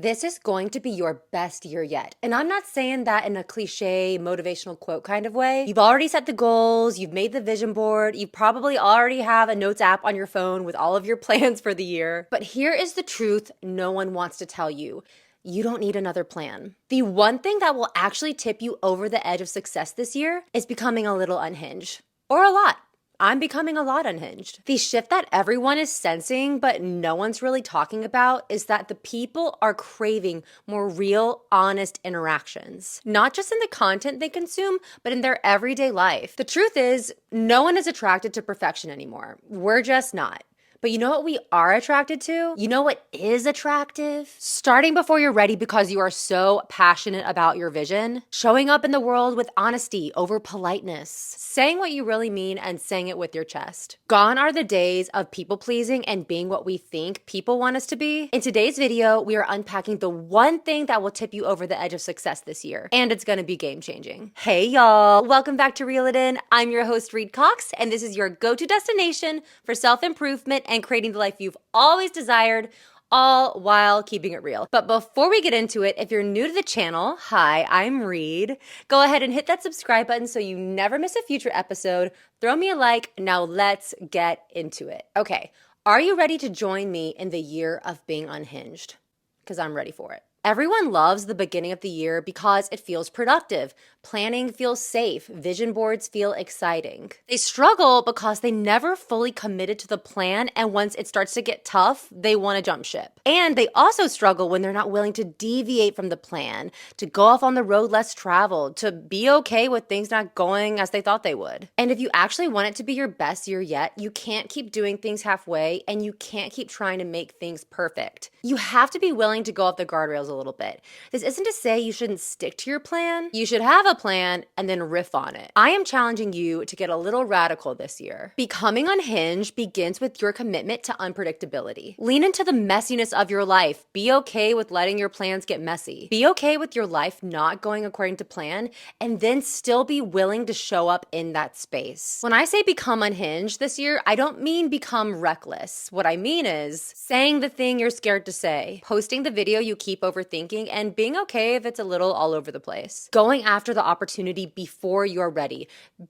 This is going to be your best year yet. And I'm not saying that in a cliche, motivational quote kind of way. You've already set the goals, you've made the vision board, you probably already have a notes app on your phone with all of your plans for the year. But here is the truth no one wants to tell you. You don't need another plan. The one thing that will actually tip you over the edge of success this year is becoming a little unhinged. Or a lot. I'm becoming a lot unhinged. The shift that everyone is sensing, but no one's really talking about, is that the people are craving more real, honest interactions. Not just in the content they consume, but in their everyday life. The truth is, no one is attracted to perfection anymore. We're just not. But you know what we are attracted to? You know what is attractive? Starting before you're ready because you are so passionate about your vision. Showing up in the world with honesty over politeness. Saying what you really mean and saying it with your chest. Gone are the days of people pleasing and being what we think people want us to be. In today's video, we are unpacking the one thing that will tip you over the edge of success this year. And it's gonna be game changing. Hey y'all, welcome back to Reel It In. I'm your host, Reed Cox, and this is your go-to destination for self-improvement and creating the life you've always desired, all while keeping it real. But before we get into it, if you're new to the channel, hi, I'm Reed. Go ahead and hit that subscribe button so you never miss a future episode. Throw me a like. Now let's get into it. Okay, are you ready to join me in the year of being unhinged? Because I'm ready for it. Everyone loves the beginning of the year because it feels productive. Planning feels safe. Vision boards feel exciting. They struggle because they never fully committed to the plan, and once it starts to get tough, they want to jump ship. And they also struggle when they're not willing to deviate from the plan, to go off on the road less traveled, to be okay with things not going as they thought they would. And if you actually want it to be your best year yet, you can't keep doing things halfway, and you can't keep trying to make things perfect. You have to be willing to go off the guardrails a little bit. This isn't to say you shouldn't stick to your plan. You should have a plan and then riff on it. I am challenging you to get a little radical this year. Becoming unhinged begins with your commitment to unpredictability. Lean into the messiness of your life. Be okay with letting your plans get messy. Be okay with your life not going according to plan, and then still be willing to show up in that space. When I say become unhinged this year, I don't mean become reckless. What I mean is saying the thing you're scared to say, posting the video you keep overthinking, and being okay if it's a little all over the place. Going after the opportunity before you're ready.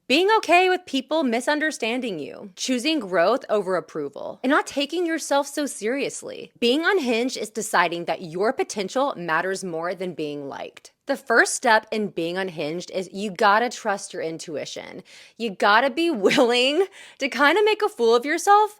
Being okay with people misunderstanding you. Choosing growth over approval. And not taking yourself so seriously. Being unhinged is deciding that your potential matters more than being liked. The first step in being unhinged is you gotta trust your intuition. You gotta be willing to kind of make a fool of yourself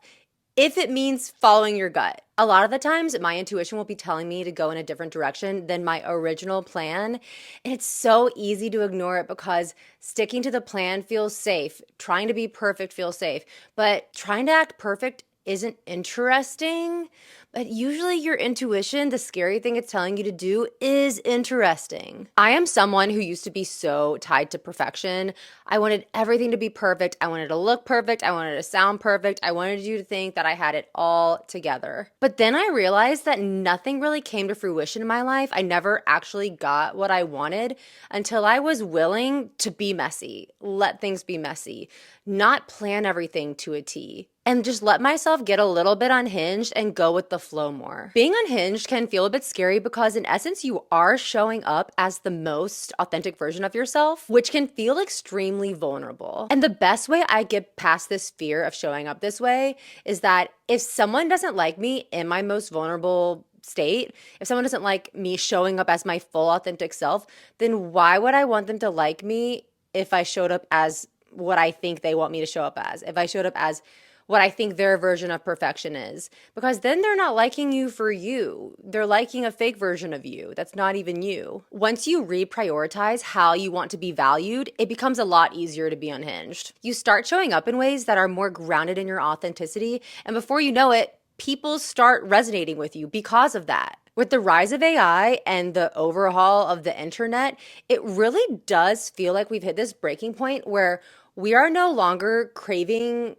if it means following your gut. A lot of the times, my intuition will be telling me to go in a different direction than my original plan. And it's so easy to ignore it because sticking to the plan feels safe. Trying to be perfect feels safe. But trying to act perfect isn't interesting. But usually your intuition, the scary thing it's telling you to do, is interesting. I am someone who used to be so tied to perfection. I wanted everything to be perfect. I wanted to look perfect. I wanted to sound perfect. I wanted you to think that I had it all together. But then I realized that nothing really came to fruition in my life. I never actually got what I wanted until I was willing to be messy, let things be messy, not plan everything to a T, and just let myself get a little bit unhinged and go with the flow more. Being unhinged can feel a bit scary because in essence, you are showing up as the most authentic version of yourself, which can feel extremely vulnerable. And the best way I get past this fear of showing up this way is that if someone doesn't like me in my most vulnerable state, if someone doesn't like me showing up as my full authentic self, then why would I want them to like me if I showed up as what I think they want me to show up as? If I showed up as what I think their version of perfection is, because then they're not liking you for you. They're liking a fake version of you that's not even you. Once you reprioritize how you want to be valued, it becomes a lot easier to be unhinged. You start showing up in ways that are more grounded in your authenticity, and before you know it, people start resonating with you because of that. With the rise of AI and the overhaul of the internet, it really does feel like we've hit this breaking point where we are no longer craving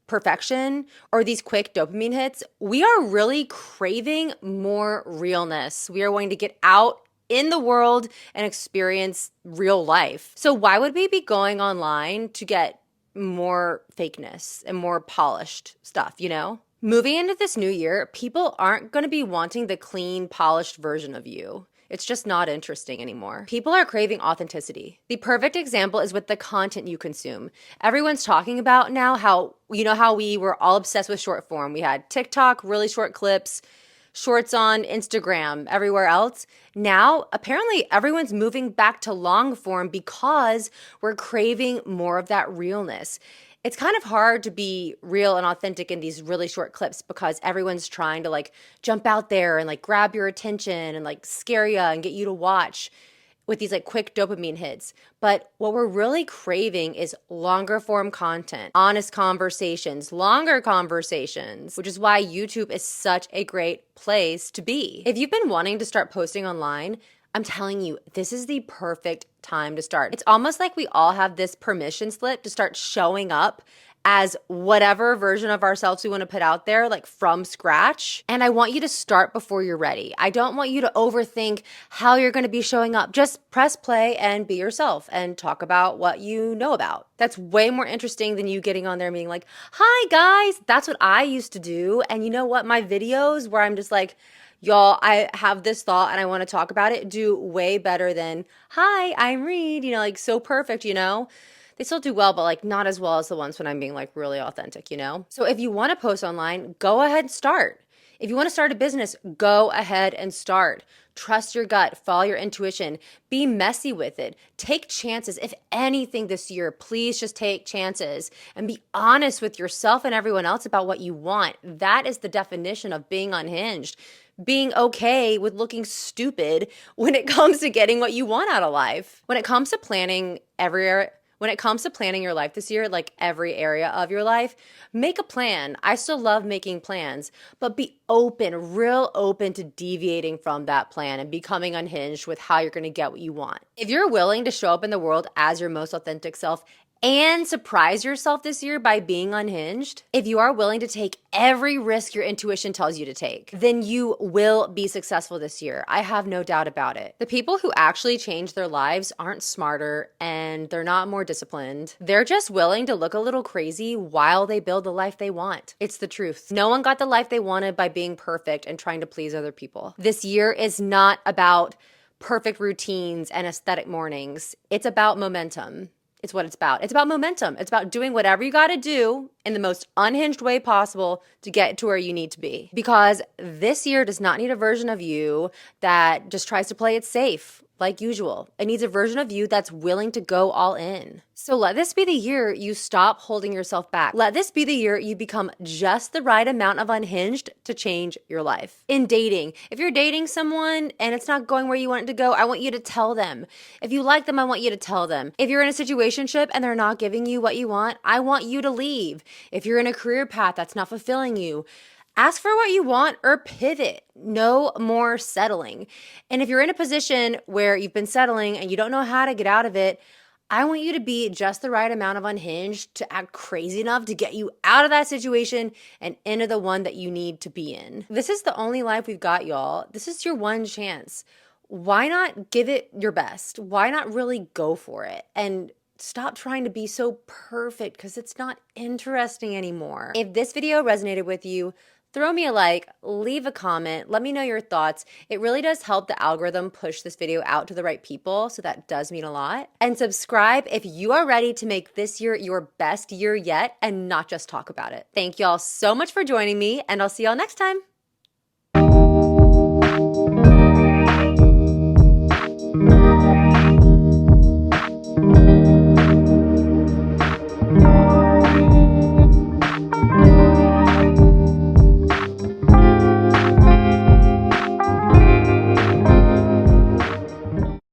perfection or these quick dopamine hits. We are really craving more realness. We are wanting to get out in the world and experience real life. So why would we be going online to get more fakeness and more polished stuff, you know? Moving into this new year, people aren't going to be wanting the clean, polished version of you. It's just not interesting anymore. People are craving authenticity. The perfect example is with the content you consume. Everyone's talking about now how we were all obsessed with short form. We had TikTok, really short clips, shorts on Instagram, everywhere else. Now, apparently, everyone's moving back to long form because we're craving more of that realness. It's kind of hard to be real and authentic in these really short clips because everyone's trying to like jump out there and like grab your attention and like scare you and get you to watch with these like quick dopamine hits. But what we're really craving is longer form content, honest conversations, longer conversations, which is why YouTube is such a great place to be. If you've been wanting to start posting online, I'm telling you, this is the perfect time to start. It's almost like we all have this permission slip to start showing up as whatever version of ourselves we want to put out there, like from scratch. And I want you to start before you're ready. I don't want you to overthink how you're going to be showing up. Just press play and be yourself and talk about what you know about. That's way more interesting than you getting on there and being like, hi guys, that's what I used to do. And you know what? My videos where I'm just like, y'all, I have this thought and I want to talk about it, do way better than, hi, I'm Reed, like so perfect, They still do well, but like not as well as the ones when I'm being like really authentic, So if you want to post online, go ahead and start. If you want to start a business, go ahead and start. Trust your gut, follow your intuition, be messy with it, take chances. If anything this year, please just take chances and be honest with yourself and everyone else about what you want. That is the definition of being unhinged. Being okay with looking stupid when it comes to getting what you want out of life. When it comes to planning your life this year, like every area of your life, make a plan. I still love making plans, but be open, real open to deviating from that plan and becoming unhinged with how you're going to get what you want. If you're willing to show up in the world as your most authentic self and surprise yourself this year by being unhinged, if you are willing to take every risk your intuition tells you to take, then you will be successful this year. I have no doubt about it. The people who actually change their lives aren't smarter and they're not more disciplined. They're just willing to look a little crazy while they build the life they want. It's the truth. No one got the life they wanted by being perfect and trying to please other people. This year is not about perfect routines and aesthetic mornings. It's about momentum. It's what it's about. It's about momentum. It's about doing whatever you got to do in the most unhinged way possible to get to where you need to be. Because this year does not need a version of you that just tries to play it safe like usual. It needs a version of you that's willing to go all in. So let this be the year you stop holding yourself back. Let this be the year you become just the right amount of unhinged to change your life. In dating, if you're dating someone and it's not going where you want it to go, I want you to tell them. If you like them, I want you to tell them. If you're in a situationship and they're not giving you what you want, I want you to leave. If you're in a career path that's not fulfilling you, ask for what you want or pivot. No more settling. And if you're in a position where you've been settling and you don't know how to get out of it, I want you to be just the right amount of unhinged to act crazy enough to get you out of that situation and into the one that you need to be in. This is the only life we've got, y'all. This is your one chance. Why not give it your best? Why not really go for it? And stop trying to be so perfect because it's not interesting anymore. If this video resonated with you, throw me a like, leave a comment, let me know your thoughts. It really does help the algorithm push this video out to the right people, so that does mean a lot. And subscribe if you are ready to make this year your best year yet and not just talk about it. Thank y'all so much for joining me, and I'll see y'all next time.